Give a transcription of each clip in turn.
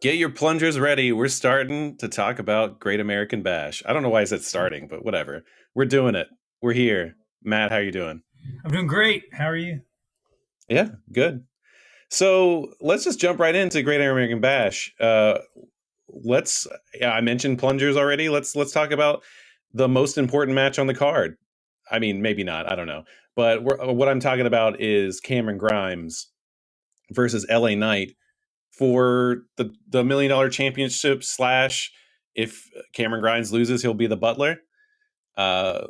Get your plungers ready. We're starting to talk about Great American Bash. I don't know why I said starting, but whatever. We're doing it. We're here. Matt, how you doing? I'm doing great. How are you? Yeah, good. So let's just jump right into Great American Bash. Let's. Yeah, I mentioned plungers already. Let's talk about the most important match on the card. I mean, maybe not. I don't know. But what I'm talking about is Cameron Grimes versus LA Knight for the $1 million championship slash if Cameron Grimes loses, he'll be the butler. Uh,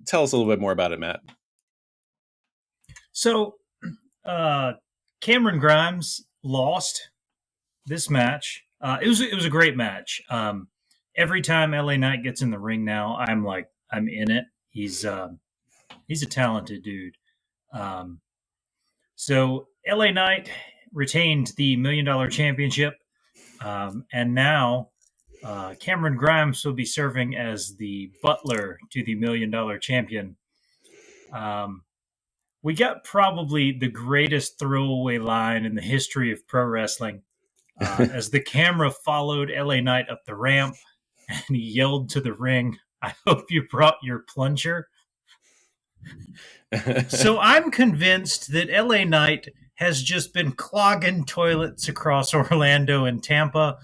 Tell us a little bit more about it, Matt. So, uh, Cameron Grimes lost this match. It was a great match. Every time LA Knight gets in the ring now, I'm in it. He's a talented dude. Um, so LA Knight retained the $1 million championship, and now Cameron Grimes will be serving as the butler to the $1 million champion. Um, we got probably the greatest throwaway line in the history of pro wrestling as the camera followed LA Knight up the ramp and he yelled to the ring, "I hope you brought your plunger." So I'm convinced that LA Knight has just been clogging toilets across Orlando and Tampa,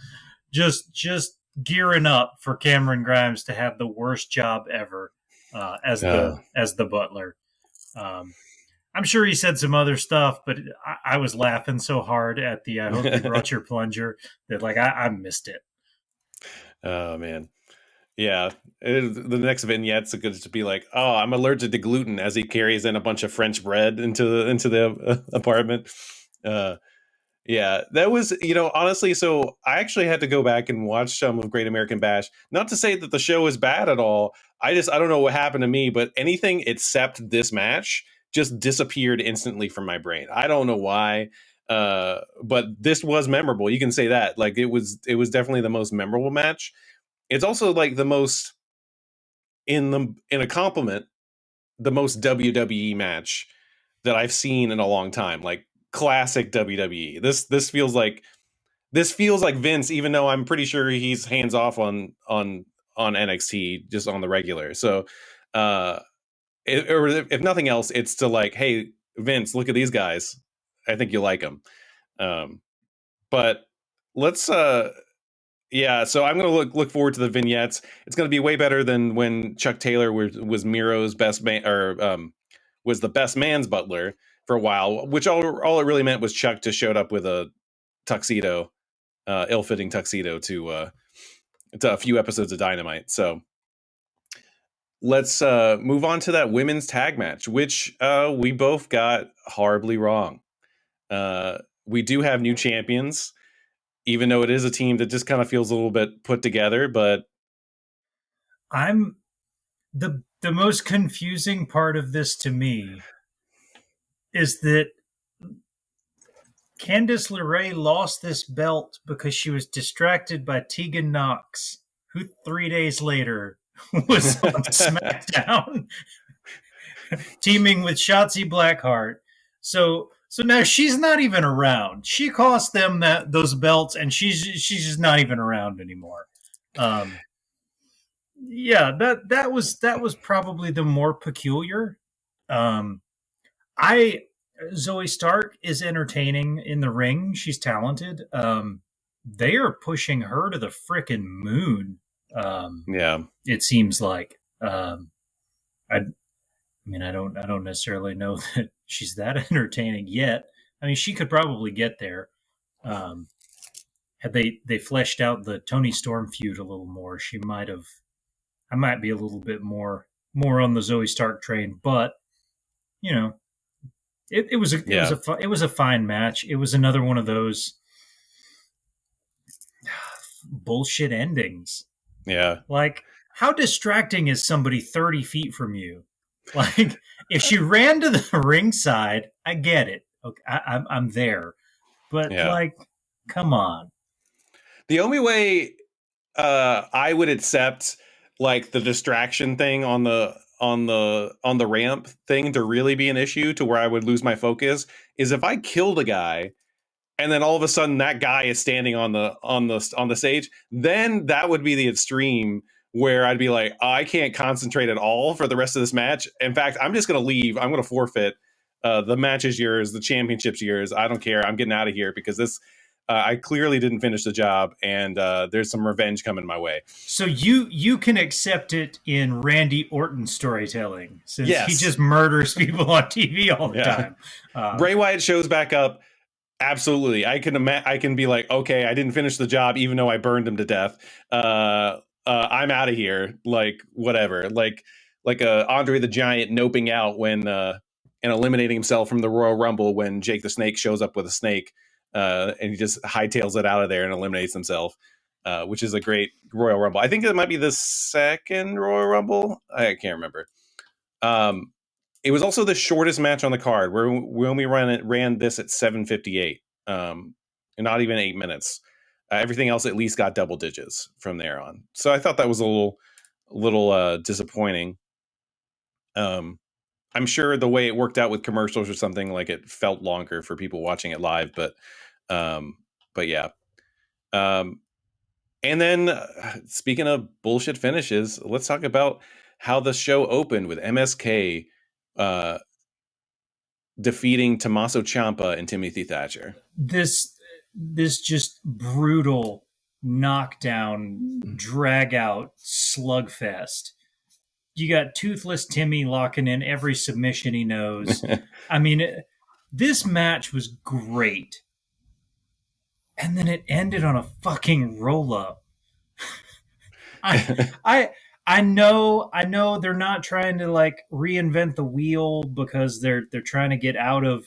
just gearing up for Cameron Grimes to have the worst job ever uh, as the butler. Um, I'm sure he said some other stuff, but I was laughing so hard at the "I hope you brought your plunger" that I missed it. oh man, yeah. The next vignette's good to be like, "Oh, I'm allergic to gluten," as he carries in a bunch of French bread into the apartment. Uh, Yeah, that was, honestly, so I actually had to go back and watch some of Great American Bash. Not to say that the show is bad at all. I don't know what happened to me, but anything except this match just disappeared instantly from my brain. I don't know why. But this was memorable. You can say that. Like it was definitely the most memorable match. It's also like the most in a compliment, the most WWE match that I've seen in a long time. Like classic WWE. This feels like Vince, even though I'm pretty sure he's hands off on NXT just on the regular. So, uh, or if nothing else, it's to like, hey Vince, look at these guys. I think you like them. Um, but let's, yeah. So I'm gonna look forward to the vignettes. It's gonna be way better than when Chuck Taylor was Miro's best man or was the best man's butler for a while, which all it really meant was Chuck just showed up with a tuxedo, ill-fitting tuxedo to a few episodes of Dynamite. So let's move on to that women's tag match, which we both got horribly wrong. We do have new champions, even though it is a team that just kind of feels a little bit put together. But I'm the most confusing part of this to me is that Candice LeRae lost this belt because she was distracted by Tegan Knox, who 3 days later was on SmackDown teaming with Shotzi Blackheart. So now she's not even around. She cost them those belts, and she's just not even around anymore. Um, yeah, that was probably the more peculiar. Um, I Zoe Stark is entertaining in the ring. She's talented. They are pushing her to the frickin' moon. yeah, It seems like. I mean, I don't necessarily know that she's that entertaining yet. I mean, she could probably get there. Um, had they fleshed out the Tony Storm feud a little more, she might have. I might be a little bit more on the Zoe Stark train, but you know, it was yeah, it was a fine match. It was another one of those bullshit endings. yeah. Like, how distracting is somebody 30 feet from you? Like, if she ran to the ringside, I get it. Okay, I'm there, but Yeah. like, come on. The only way I would accept like the distraction thing on the ramp thing to really be an issue to where I would lose my focus is if I killed a guy and then all of a sudden that guy is standing on the stage, then that would be the extreme where I'd be like, I can't concentrate at all for the rest of this match. In fact, I'm just going to leave. I'm going to forfeit. The match is yours. The championship's yours. I don't care. I'm getting out of here because this. I clearly didn't finish the job, and there's some revenge coming my way. So you can accept it in Randy Orton storytelling, since he Yes. just murders people on TV all the Yeah. time. Bray Wyatt shows back up. Absolutely, I can be like, okay, I didn't finish the job, even though I burned him to death. I'm out of here. Like whatever. Like Andre the Giant noping out when and eliminating himself from the Royal Rumble when Jake the Snake shows up with a snake, and he just hightails it out of there and eliminates himself. Which is a great Royal Rumble. I think it might be the second Royal Rumble. I can't remember. It was also the shortest match on the card, where we only ran this at 7:58, and not even 8 minutes. Everything else at least got double digits from there on. So I thought that was a little disappointing. I'm sure the way it worked out with commercials or something, like it felt longer for people watching it live, but yeah. And then speaking of bullshit finishes, let's talk about how the show opened with MSK defeating Tommaso Ciampa and Timothy Thatcher. This just brutal knockdown, drag out slugfest. You got Toothless Timmy locking in every submission he knows. I mean, this match was great. And then it ended on a fucking roll up. I know they're not trying to like reinvent the wheel, because they're trying to get out of,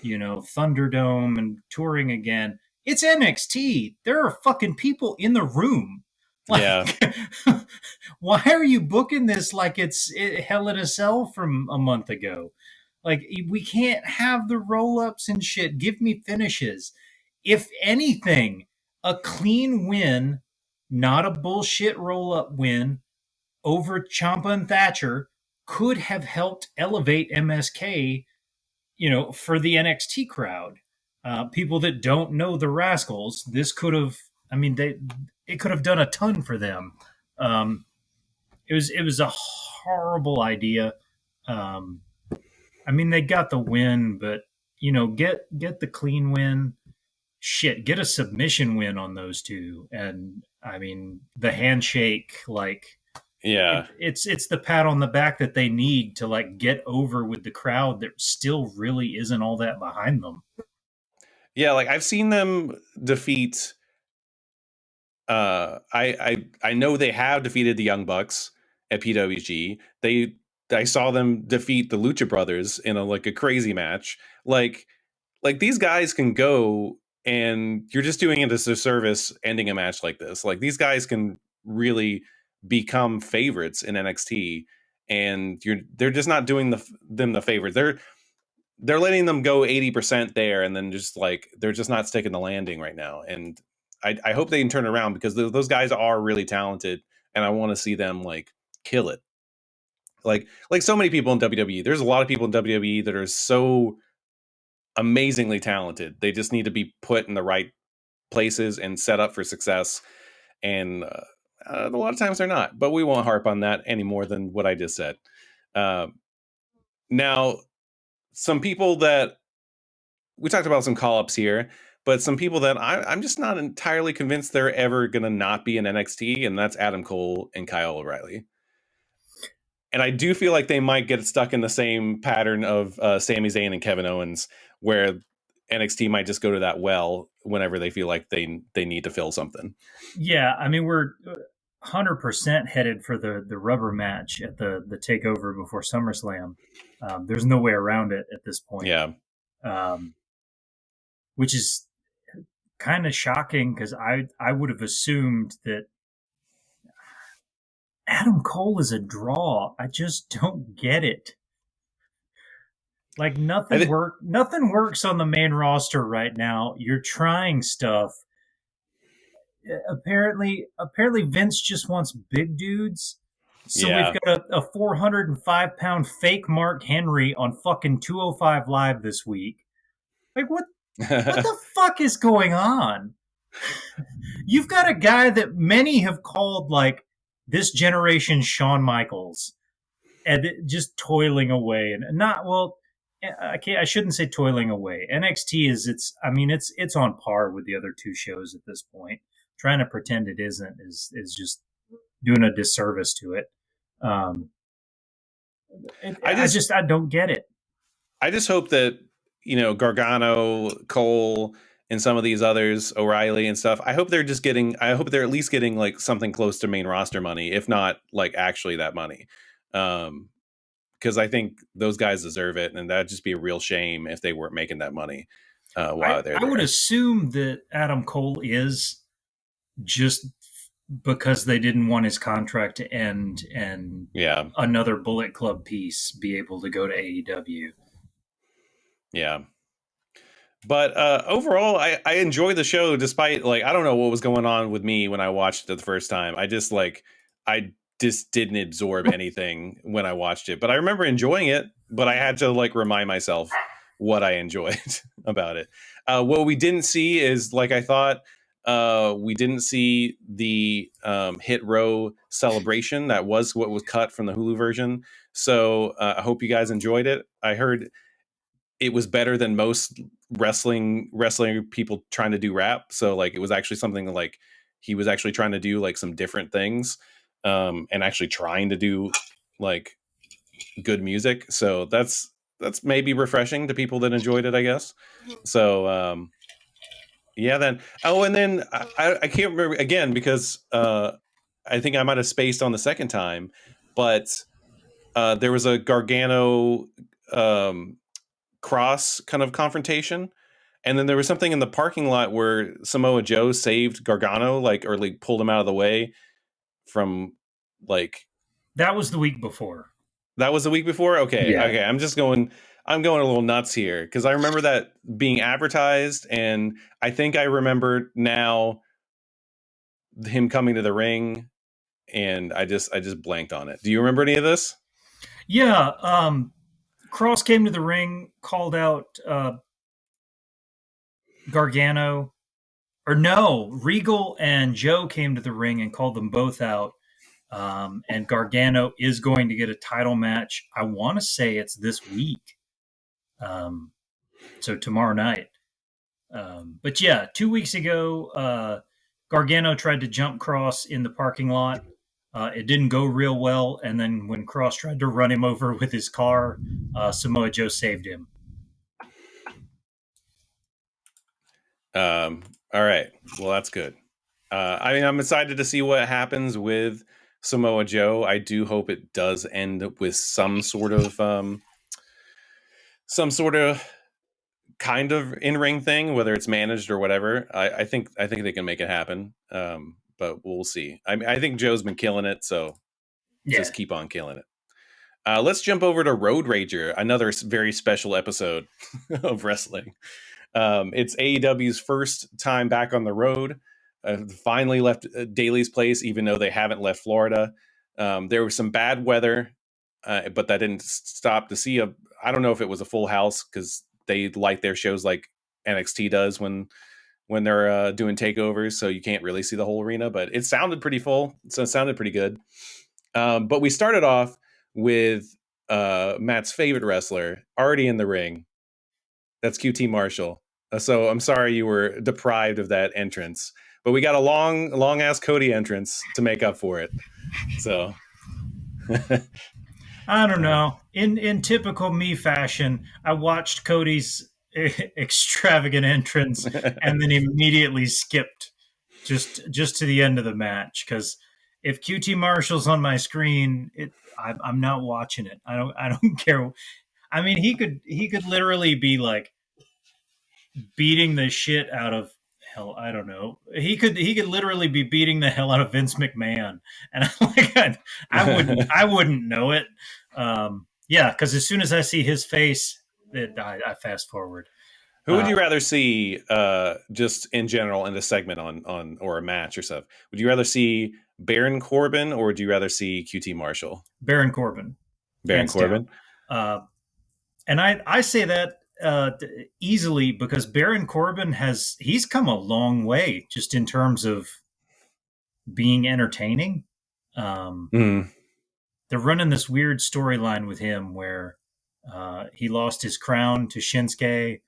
Thunderdome and touring again. It's NXT. There are fucking people in the room. Like, Yeah. why are you booking this like it's Hell in a Cell from a month ago? Like, we can't have the roll ups and shit. Give me finishes. If anything, a clean win, not a bullshit roll up win over Ciampa and Thatcher, could have helped elevate MSK, for the NXT crowd. People that don't know the Rascals, this could have, it could have done a ton for them. It was a horrible idea. They got the win, but get the clean win. Shit, get a submission win on those two, and the handshake, like, Yeah. it's the pat on the back that they need to like get over with the crowd that still really isn't all that behind them. Yeah, like I've seen them defeat I know they have defeated the Young Bucks at PWG. I saw them defeat the Lucha Brothers in a crazy match. Like these guys can go, and you're just doing it as a service ending a match like this. Like these guys can really become favorites in NXT, and they're just not doing them the favors. They're letting them go 80% there, and then just like they're just not sticking the landing right now. And I hope they can turn around, because those guys are really talented, and I want to see them like kill it. Like so many people in WWE. There's a lot of people in WWE that are so amazingly talented. They just need to be put in the right places and set up for success. And a lot of times they're not. But we won't harp on that any more than what I just said. Now, some people that we talked about some call-ups here, but some people that I'm just not entirely convinced they're ever going to not be in NXT, and that's Adam Cole and Kyle O'Reilly. And I do feel like they might get stuck in the same pattern of Sami Zayn and Kevin Owens, where NXT might just go to that well whenever they feel like they need to fill something. Yeah, we're 100% headed for the rubber match at the takeover before SummerSlam. There's no way around it at this point. Yeah. Which is kind of shocking, because I would have assumed that Adam Cole is a draw. I just don't get it. Like nothing works on the main roster right now. You're trying stuff. Apparently Vince just wants big dudes. So Yeah. we've got a 405-pound fake Mark Henry on fucking 205 Live this week. Like, What the fuck is going on? You've got a guy that many have called like this generation Shawn Michaels, and just toiling away, and not well. I can't. I shouldn't say toiling away. NXT is it's. I mean, it's on par with the other two shows at this point. Trying to pretend it isn't is just doing a disservice to it. Um, I just I don't get it. I just hope that Gargano, Cole, and some of these others, O'Reilly and stuff. I hope they're at least getting like something close to main roster money, if not like actually that money. Because I think those guys deserve it, and that'd just be a real shame if they weren't making that money while they're I would there. assume that Adam Cole is just because they didn't want his contract to end and Yeah, another Bullet Club piece be able to go to AEW. yeah. But overall, I enjoy the show despite like I don't know what was going on with me when I watched it the first time. I just didn't absorb anything when I watched it. But I remember enjoying it, but I had to like remind myself what I enjoyed about it. What we didn't see is like I thought we didn't see the hit row celebration. That was what was cut from the Hulu version. So I hope you guys enjoyed it. I heard it was better than most wrestling people trying to do rap. So like it was actually something like he was actually trying to do like some different things, and actually trying to do like good music. So that's maybe refreshing to people that enjoyed it, I guess. So yeah, then and then I can't remember again because I think I might have spaced on the second time, but there was a Gargano um, cross kind of confrontation. And then there was something in the parking lot where Samoa Joe saved Gargano, like, or like pulled him out of the way from like That was the week before. that was the week before. Okay. Yeah. Okay. I'm going a little nuts here because I remember that being advertised. And I think I remember now him coming to the ring and I just blanked on it. Do you remember any of this? Yeah. Cross came to the ring, called out Gargano. Or no, Regal and Joe came to the ring and called them both out. And Gargano is going to get a title match. I want to say it's this week. Um, so tomorrow night. But yeah, 2 weeks ago, Gargano tried to jump Cross in the parking lot. It didn't go real well. And then when Cross tried to run him over with his car, Samoa Joe saved him. All right. Well, that's good. I mean, I'm excited to see what happens with Samoa Joe. I do hope it does end with some sort of kind of in ring thing, whether it's managed or whatever. I think they can make it happen. But we'll see. I think Joe's been killing it, so Yeah. just keep on killing it. Let's jump over to Road Rager, another very special episode of wrestling. It's AEW's first time back on the road. Finally left Daly's place, even though they haven't left Florida. There was some bad weather, but that didn't stop to see a. I don't know if it was a full house because they like their shows like NXT does when they're doing takeovers, so you can't really see the whole arena. But it sounded pretty full, so it sounded pretty good. But we started off with Matt's favorite wrestler already in the ring. That's QT Marshall. So I'm sorry you were deprived of that entrance, but we got a long ass Cody entrance to make up for it. So I don't know. In typical me fashion, I watched Cody's extravagant entrance and then immediately skipped just to the end of the match because if QT Marshall's on my screen, I'm not watching it. I don't care. I mean, he could literally be like beating the shit out of hell. I don't know. He could literally be beating the hell out of Vince McMahon, and I'm like, I wouldn't know it. Yeah, because as soon as I see his face, I fast forward. who would you rather see just in general in this segment on or a match or stuff? Would you rather see Baron Corbin or would you rather see QT Marshall? Baron Corbin, Baron hands down. Corbin. Uh, and I say that easily, because Baron Corbin he's come a long way just in terms of being entertaining. Um, Mm. they're running this weird storyline with him where he lost his crown to Shinsuke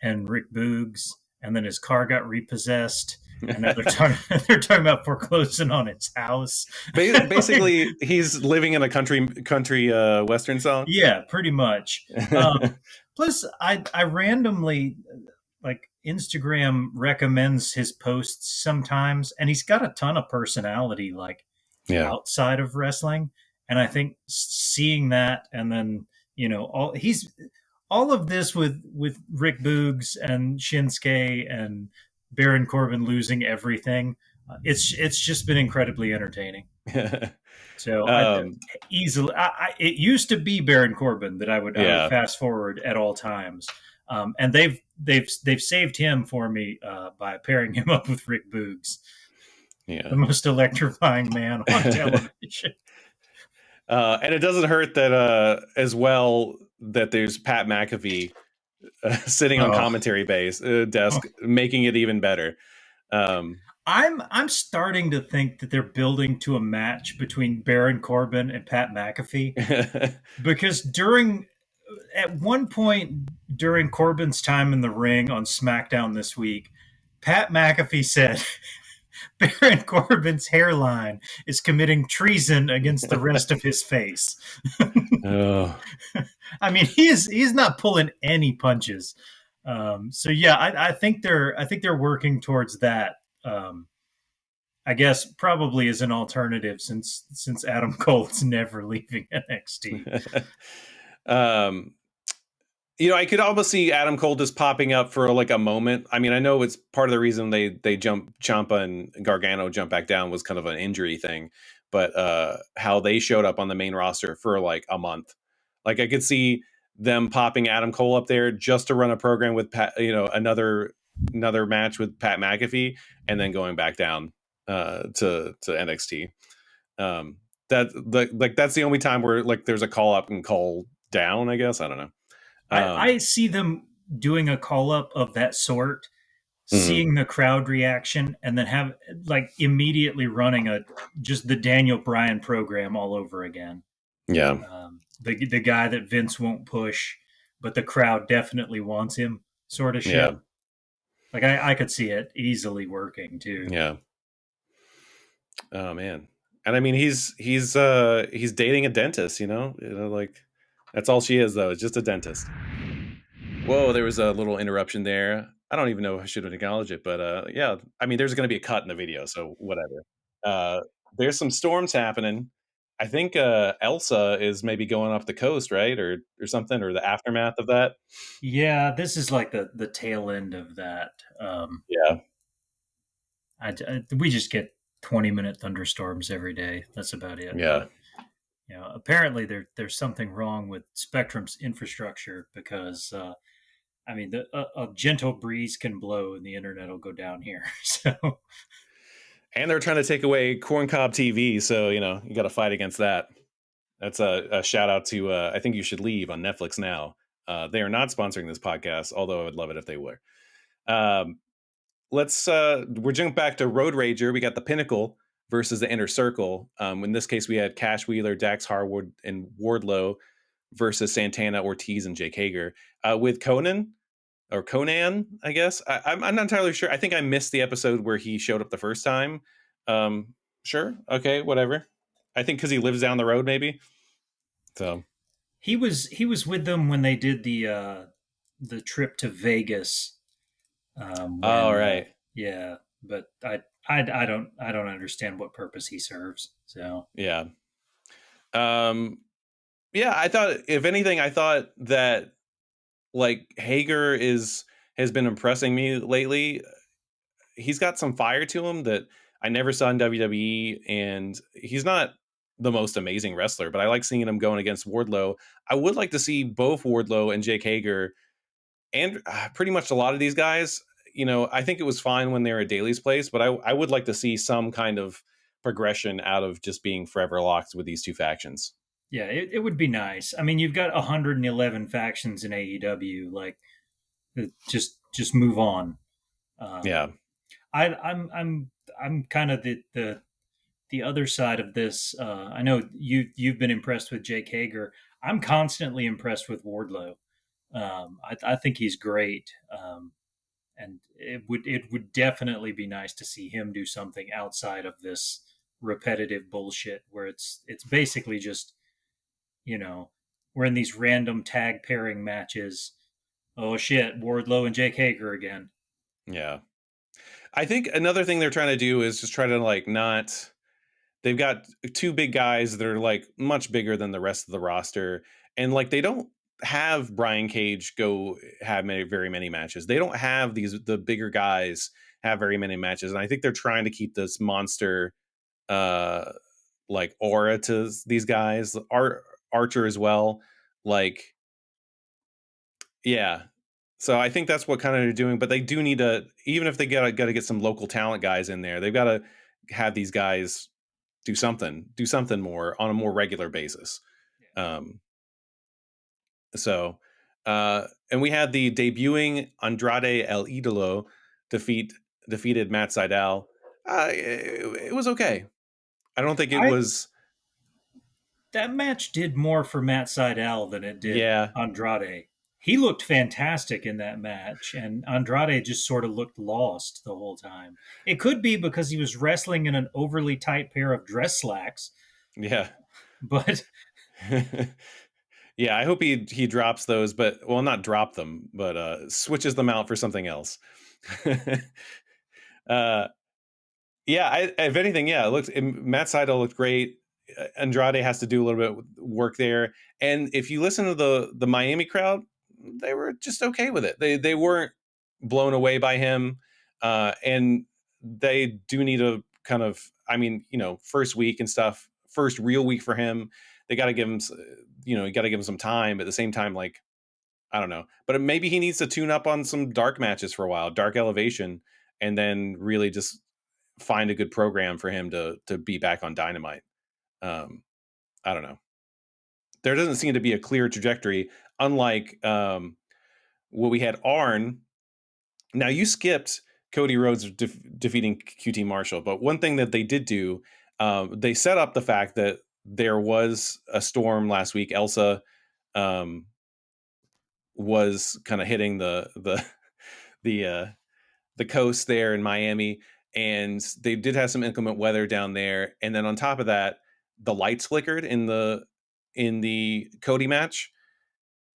and Rick Boogs, and then his car got repossessed, and now they're talking they're talking about foreclosing on his house. Like, Basically, he's living in a country western song. yeah, pretty much. Plus, I randomly, like, Instagram recommends his posts sometimes, and he's got a ton of personality, like, Yeah. outside of wrestling. And I think seeing that, and then all of this with Rick Boogs and Shinsuke and Baron Corbin losing everything. It's just been incredibly entertaining. So I um, easily it used to be Baron Corbin that I would yeah. fast forward at all times, and they've saved him for me by pairing him up with Rick Boogs, the Yeah. most electrifying man on television. And it doesn't hurt that as well that there's Pat McAfee sitting on Oh, commentary base desk, making it even better. Um, I'm starting to think that they're building to a match between Baron Corbin and Pat McAfee, because during at one point during Corbin's time in the ring on SmackDown this week, Pat McAfee said Baron Corbin's hairline is committing treason against the rest of his face. oh. I mean, he's not pulling any punches. So yeah, I think they're working towards that. Um, I guess probably as an alternative, since Adam Cole's never leaving NXT. um, I could almost see Adam Cole just popping up for like a moment. I mean, I know it's part of the reason they jump Champa and Gargano jump back down was kind of an injury thing, but how they showed up on the main roster for like a month. Like I could see them popping Adam Cole up there just to run a program with Pat, another match with Pat McAfee, and then going back down to NXT. Um, that's the only time where like there's a call up and call down. I guess I don't know. I see them doing a call up of that sort, Mhm. seeing the crowd reaction, and then have like immediately running a just the Daniel Bryan program all over again. Yeah, The guy that Vince won't push, but the crowd definitely wants him, sort of shit. yeah, Like I could see it easily working too. yeah. Oh man, and I mean he's dating a dentist. Like that's all she is though. It's just a dentist. Whoa, there was a little interruption there. I don't even know if I should have acknowledged it, but yeah. I mean, there's going to be a cut in the video, so whatever. Uh, there's some storms happening. I think Elsa is maybe going up the coast, right, or something, or the aftermath of that. Yeah, this is like the tail end of that. Yeah, We just get 20-minute thunderstorms every day. That's about it. yeah. But apparently there's something wrong with Spectrum's infrastructure, because I mean, a gentle breeze can blow and the internet will go down here. So And they're trying to take away Corncob TV, so you got to fight against that. That's a shout out to I think you should leave on Netflix now. They are not sponsoring this podcast, although I would love it if they were. Um, we're jumping back to Road Rager. We got the Pinnacle versus the Inner Circle. In this case, we had Cash Wheeler, Dax Harwood, and Wardlow versus Santana, Ortiz, and Jake Hager. With Conan, I guess. I'm not entirely sure. I think I missed the episode where he showed up the first time. Sure, okay, whatever. I think because he lives down the road, maybe. So, he was with them when they did the trip to Vegas. all When right, yeah, but I don't understand what purpose he serves. So yeah. Um, yeah, I thought, if anything, I thought that like Hager has been impressing me lately. He's got some fire to him that I never saw in WWE, and he's not the most amazing wrestler, but I like seeing him going against Wardlow. I would like to see both Wardlow and Jake Hager, and pretty much a lot of these guys. I think it was fine when they were at Daly's place, but I would like to see some kind of progression out of just being forever locked with these two factions. Yeah, it would be nice. I mean, you've got 111 factions in AEW. Like, just move on. Um, Yeah. I'm kind of the other side of this. I know you've been impressed with Jake Hager. I'm constantly impressed with Wardlow. I think he's great, and it would definitely be nice to see him do something outside of this repetitive bullshit where it's basically just you know we're in these random tag pairing matches. Oh shit, Wardlow and Jake Hager again. Yeah. I think another thing they're trying to do is just try to like not. They've got two big guys that are like much bigger than the rest of the roster, and like they don't have Brian Cage go have very many matches. They don't have the bigger guys have very many matches, and I think they're trying to keep this monster uh like aura to these guys. Archer as well, like yeah. So I think that's what kind of they're doing, but they do need to, even if they got to get some local talent guys in there, they've got to have these guys do something more on a more regular basis. Um, so, and we had the debuting Andrade El Idolo defeated Matt Sydal. It was okay. I don't think it I was. That match did more for Matt Sydal than it did Yeah, Andrade. He looked fantastic in that match, and Andrade just sort of looked lost the whole time. It could be because he was wrestling in an overly tight pair of dress slacks, yeah. but Yeah, I hope he drops those, but well, not drop them, but switches them out for something else. uh, yeah, if anything, yeah, it looks Matt Sydal looked great. Andrade has to do a little bit of work there, and if you listen to the Miami crowd, they were just okay with it. They weren't blown away by him, and they do need a kind of, I mean, first week and stuff, first real week for him. They got to give him, you got to give him some time. But at the same time, like I don't know, but maybe he needs to tune up on some dark matches for a while, dark elevation, and then really just find a good program for him to be back on Dynamite. Um, I don't know. There doesn't seem to be a clear trajectory, unlike what we had Arn. Now you skipped Cody Rhodes defeating QT Marshall, but one thing that they did do, they set up the fact that there was a storm last week. Elsa um, was kind of hitting the the coast there in Miami, and they did have some inclement weather down there. And then on top of that, the lights flickered in the Cody match.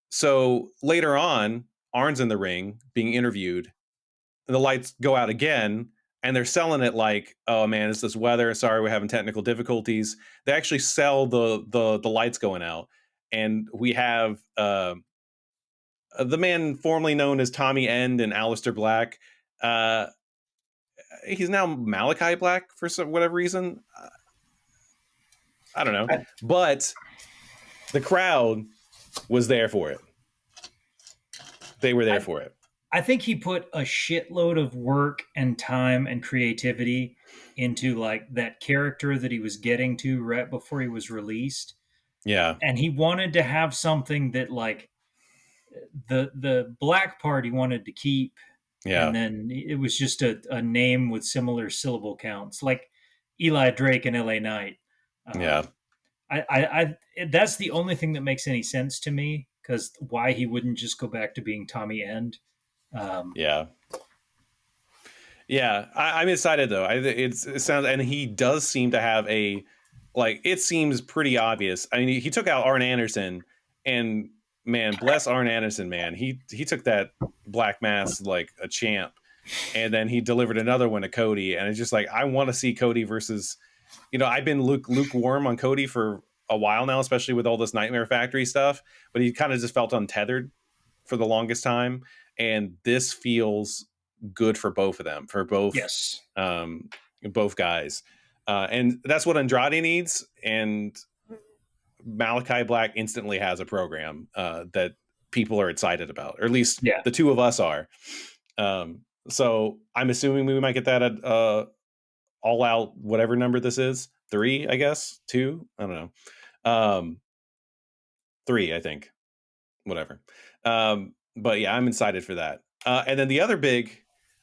So later on, Arn's in the ring being interviewed. The lights go out again, and they're selling it like, "Oh man, it's this weather. Sorry, we're having technical difficulties." They actually sell the lights going out, and we have the man formerly known as Tommy End and Aleister Black. Uh, he's now Malachi Black for whatever reason. I don't know, I, but the crowd was there for it. They were there I, for it. I think he put a shitload of work and time and creativity into like that character that he was getting to right before he was released, Yeah, and he wanted to have something that like the black part he wanted to keep, and yeah, then it was just a name with similar syllable counts, like Eli Drake and L.A. Knight. yeah, Um, that's the only thing that makes any sense to me because why he wouldn't just go back to being Tommy End. Um, yeah. Yeah, I'm excited though. It sounds, and he does seem to have a like. It seems pretty obvious. I mean, he took out Arn Anderson, and man, bless Arn Anderson, man. He took that black mass like a champ, and then he delivered another one to Cody, and it's just like I want to see Cody versus. I've been lukewarm on Cody for a while now, especially with all this Nightmare Factory stuff. But he kind of just felt untethered for the longest time, and this feels good for both of them, for yes, both guys, and that's what Andrade needs. And Malachi Black instantly has a program that people are excited about, or at least yeah. the two of us are. So I'm assuming we might get that at all out, whatever number this is, 3, I guess, 2. I don't know. 3, I think. Whatever. But yeah, I'm excited for that. And then the other big,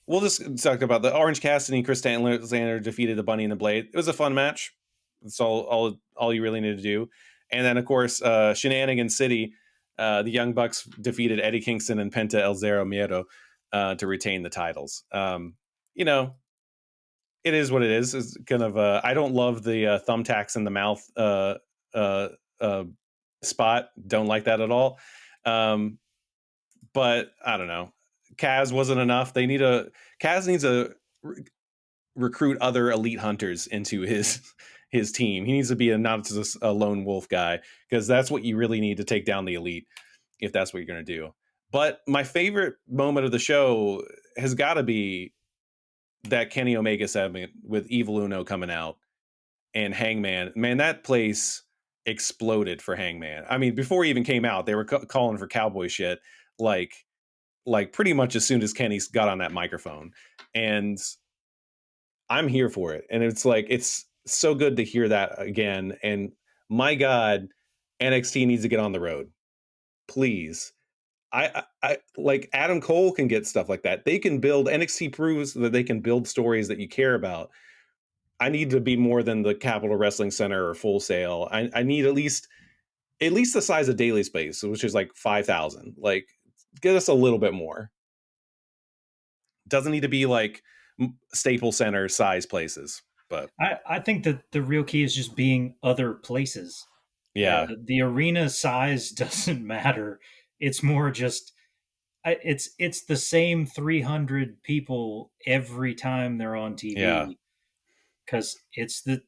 we'll just talk about the Orange Cassidy and Chris Stanley defeated the Bunny and the Blade. It was a fun match. That's all you really need to do. And then of course, Shenanigan City, the Young Bucks defeated Eddie Kingston and Penta El Zero Miedo to retain the titles. You know, it is what it is. It's kind of I don't love the thumbtacks in the mouth uh, uh, spot. Don't like that at all. Um, but I don't know. Kaz wasn't enough. Kaz needs to recruit other elite hunters into his team. He needs to be not just a lone wolf guy, because that's what you really need to take down the elite if that's what you're going to do. But my favorite moment of the show has got to be that Kenny Omega segment with Evil Uno coming out and Hangman. Man, that place exploded for Hangman. I mean, before he even came out, they were calling for cowboy shit, like pretty much as soon as Kenny got on that microphone. And I'm here for it. And it's like, it's so good to hear that again. And my God, NXT needs to get on the road. Please. I like Adam Cole can get stuff like that. They can build, NXT proves that they can build stories that you care about. I need to be more than the Capital Wrestling Center or Full Sail. I need at least the size of Daily Space, which is like 5,000. Like, get us a little bit more. Doesn't need to be like Staples Center size places, but I think that the real key is just being other places. yeah, The arena size doesn't matter. It's more just it's the same 300 people every time they're on yeah, TV, because it's the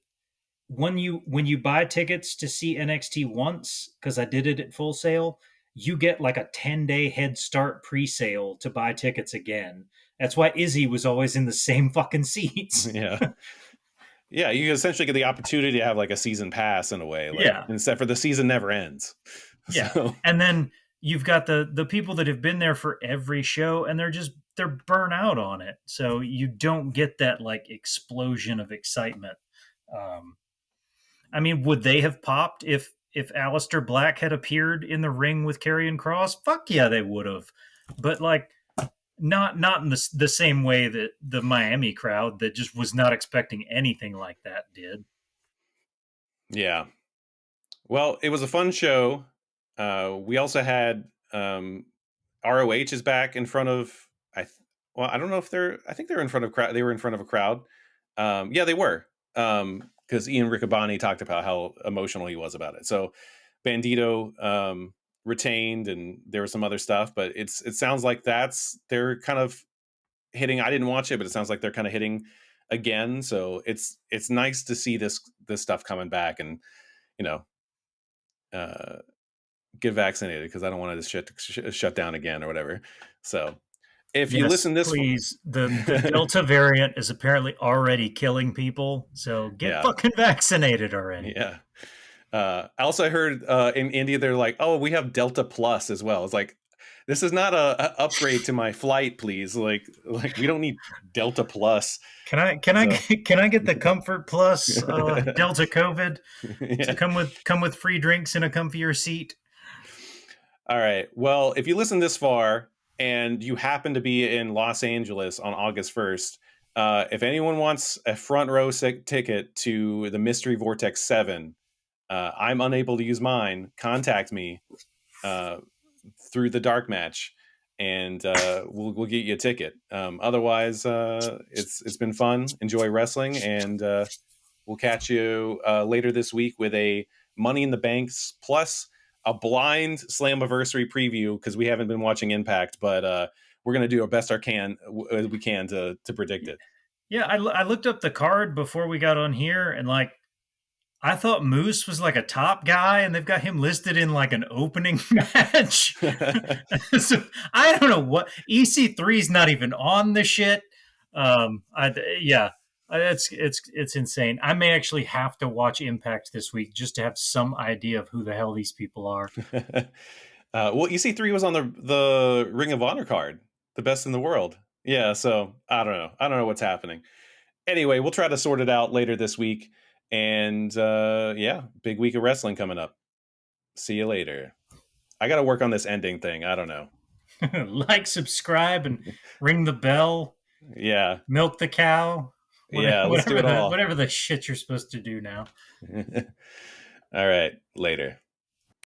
when you buy tickets to see NXT once, because I did it at Full Sail, you get like a 10-day head start pre-sale to buy tickets again. That's why Izzy was always in the same fucking seats. yeah, yeah. You essentially get the opportunity to have like a season pass in a way, like Yeah. instead for the season never ends. Yeah. So And then you've got the people that have been there for every show, and they're burnt out on it. So you don't get that like explosion of excitement. Um, I mean, would they have popped if Aleister Black had appeared in the ring with Karrion Cross? Fuck yeah, they would have. But like not in the same way that the Miami crowd that just was not expecting anything like that did. yeah. Well, it was a fun show. We also had ROH is back in front of well, I don't know if they're. I think they're in front of crowd. They were in front of a crowd. Yeah, they were. Because Ian Riccaboni talked about how emotional he was about it. So Bandito retained, and there was some other stuff, but it sounds like they're kind of hitting. I didn't watch it, but it sounds like they're kind of hitting again. So it's nice to see this stuff coming back, and you know, uh, get vaccinated, because I don't want to shut down again or whatever. So if you Yes, listen this, please. The Delta variant is apparently already killing people, so get yeah, fucking vaccinated already. yeah. Also, I heard in India they're like, "Oh, we have Delta Plus as well." It's like, this is not a upgrade to my flight, please. Like we don't need Delta Plus. So Can I get the Comfort Plus Delta COVID to yeah. come with free drinks and a comfier seat? All right. Well, if you listen this far and you happen to be in Los Angeles on August 1st, if anyone wants a front row ticket to the Mystery Vortex 7, I'm unable to use mine. Contact me uh, through the dark match, and we'll get you a ticket. Otherwise, it's been fun. Enjoy wrestling, and we'll catch you later this week with a Money in the Banks plus a blind Slammiversary preview, because we haven't been watching Impact, but we're gonna do our best we can to predict it. Yeah, I looked up the card before we got on here, and like I thought Moose was like a top guy, and they've got him listed in like an opening match. So I don't know what EC3 is not even on the shit. Yeah, it's insane. I may actually have to watch Impact this week just to have some idea of who the hell these people are. Well, EC3 was on the Ring of Honor card, the best in the world. Yeah, so I don't know. I don't know what's happening. Anyway, we'll try to sort it out later this week. And yeah, big week of wrestling coming up. See you later. I got to work on this ending thing. I don't know. Like, subscribe, and ring the bell. Yeah. Milk the cow. Yeah. Let's do Whatever it the all. whatever the shit you're supposed to do now. All right. Later.